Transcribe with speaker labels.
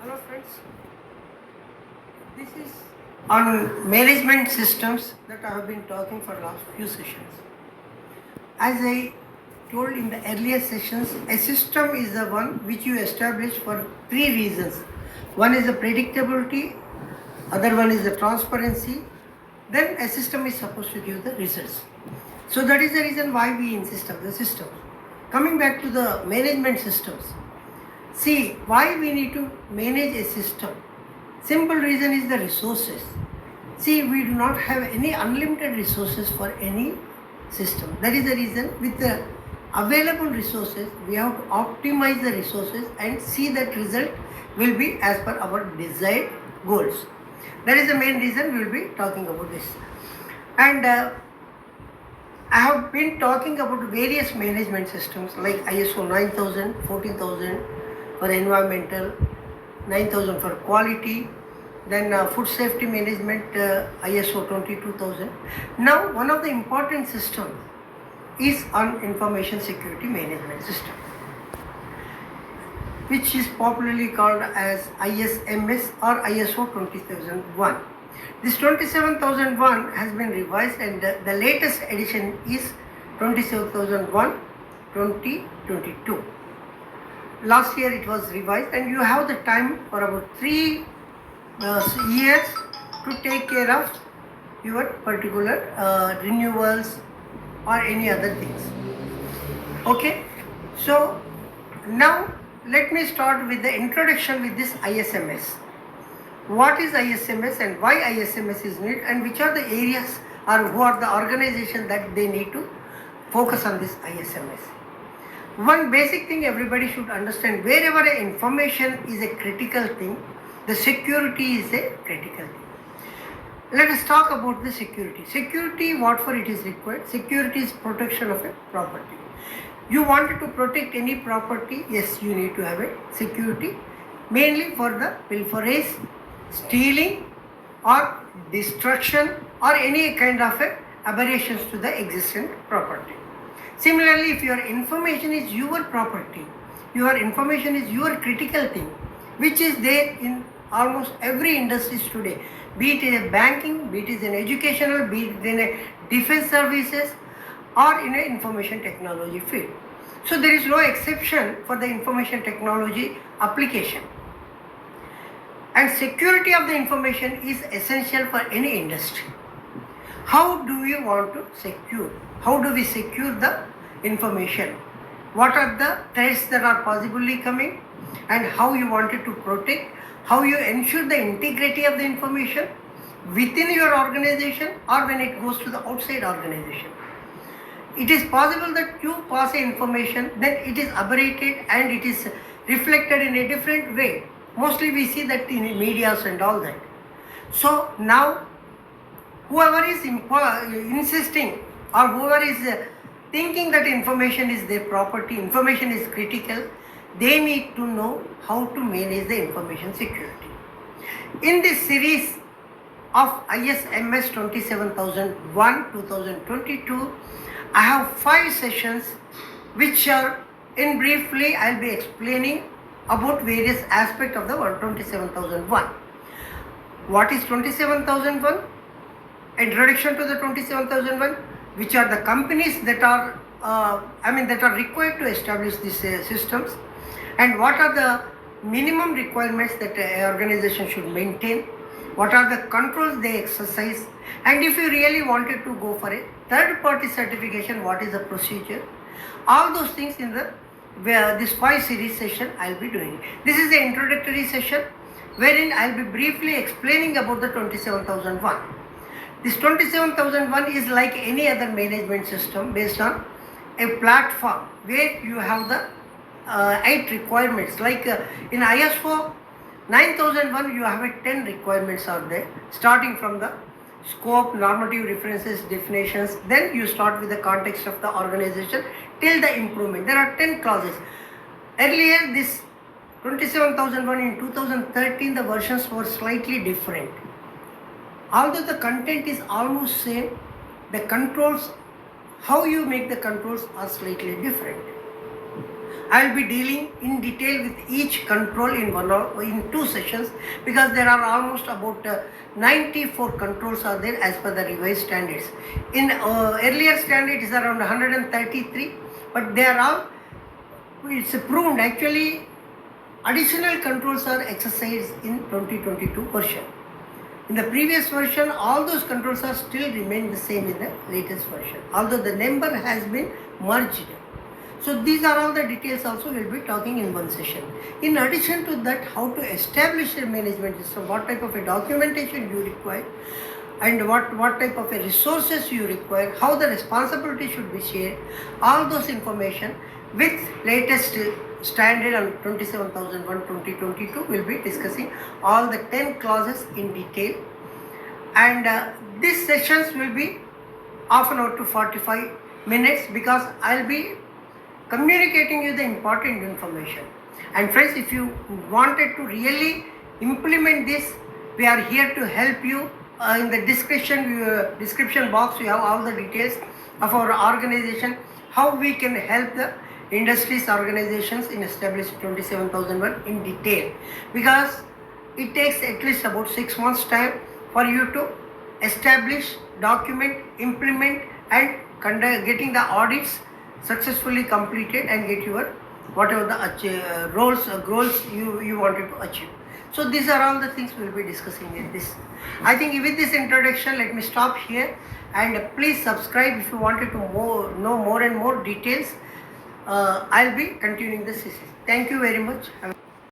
Speaker 1: Hello friends, this is on management systems that I have been talking for last few sessions. As I told in the earlier sessions, a system is the one which you establish for three reasons. One is the predictability, other one is the transparency, then a system is supposed to give the results. So that is the reason why we insist on the system. Coming back to the management systems, see why we need to manage a system. Simple reason is the resources. See, we do not have any unlimited resources for any system. That is the reason with the available resources, we have to optimize the resources and see that result will be as per our desired goals. That is the main reason we will be talking about this. And I have been talking about various management systems like ISO 9000, 14000 for environmental, 9000 for quality, then food safety management, ISO 22000. Now one of the important systems is on information security management system, which is popularly called as ISMS or ISO 27001. This 27001 has been revised and the latest edition is 27001 2022. Last year it was revised and you have the time for about 3 years to take care of your particular renewals or any other things. Okay, so now let me start with the introduction with this ISMS. What is ISMS and why ISMS is needed and which are the areas or who are the organizations that they need to focus on this ISMS. One basic thing everybody should understand, wherever information is a critical thing, the security is a critical thing. Let us talk about the security. Security, what for it is required? Security is protection of a property. You wanted to protect any property, yes, you need to have a security, mainly for the pilferage, stealing or destruction or any kind of aberrations to the existing property. Similarly, if your information is your property, your information is your critical thing, which is there in almost every industries today, be it in a banking, be it in educational, be it in a defense services or in a information technology field. So there is no exception for the information technology application. And security of the information is essential for any industry. How do you want to secure? How do we secure the information? What are the threats that are possibly coming and how you want it to protect? How you ensure the integrity of the information within your organization or when it goes to the outside organization. It is possible that you pass information, then it is aberrated and it is reflected in a different way. Mostly we see that in medias and all that. So now whoever is insisting or whoever is thinking that information is their property, information is critical, they need to know how to manage the information security. In this series of ISMS 27001 2022, I have 5 sessions which are in briefly I will be explaining about various aspects of the 27001. What is 27001? Introduction to the 27001, which are the companies that are that are required to establish these systems, and what are the minimum requirements that an organization should maintain, what are the controls they exercise, and if you really wanted to go for a third party certification, what is the procedure. All those things in the this 5 series session I will be doing. This is the introductory session wherein I will be briefly explaining about the 27001. This 27001 is like any other management system based on a platform where you have the 8 requirements. Like in ISO 9001 you have 10 requirements are there, starting from the scope, normative references, definitions, then you start with the context of the organization till the improvement. There are 10 clauses. Earlier this 27001 in 2013 the versions were slightly different. Although the content is almost same, the controls, how you make the controls are slightly different. I will be dealing in detail with each control in 2 sessions, because there are almost about 94 controls are there as per the revised standards. In earlier standard is around 133, but they are all, it's proved actually additional controls are exercised in 2022 version. In the previous version, all those controls are still remain the same in the latest version, although the number has been merged. So these are all the details also we'll be talking in one session. In addition to that, how to establish a management system, what type of a documentation you require, and what type of a resources you require, how the responsibility should be shared, all those information with latest standard on 27,001/2022 will be discussing all the 10 clauses in detail. And these sessions will be half an hour to 45 minutes, because I'll be communicating you the important information. And friends, if you wanted to really implement this, we are here to help you. In the description box, we have all the details of our organization, how we can help the industries organizations in establishing 27,001 in detail, because it takes at least about 6 months time for you to establish, document, implement, and getting the audits successfully completed and get your whatever the goals you wanted to achieve. So these are all the things we'll be discussing in this. I think with this introduction, let me stop here, and please subscribe if you wanted to know more and more details. I'll be continuing the session. Thank you very much.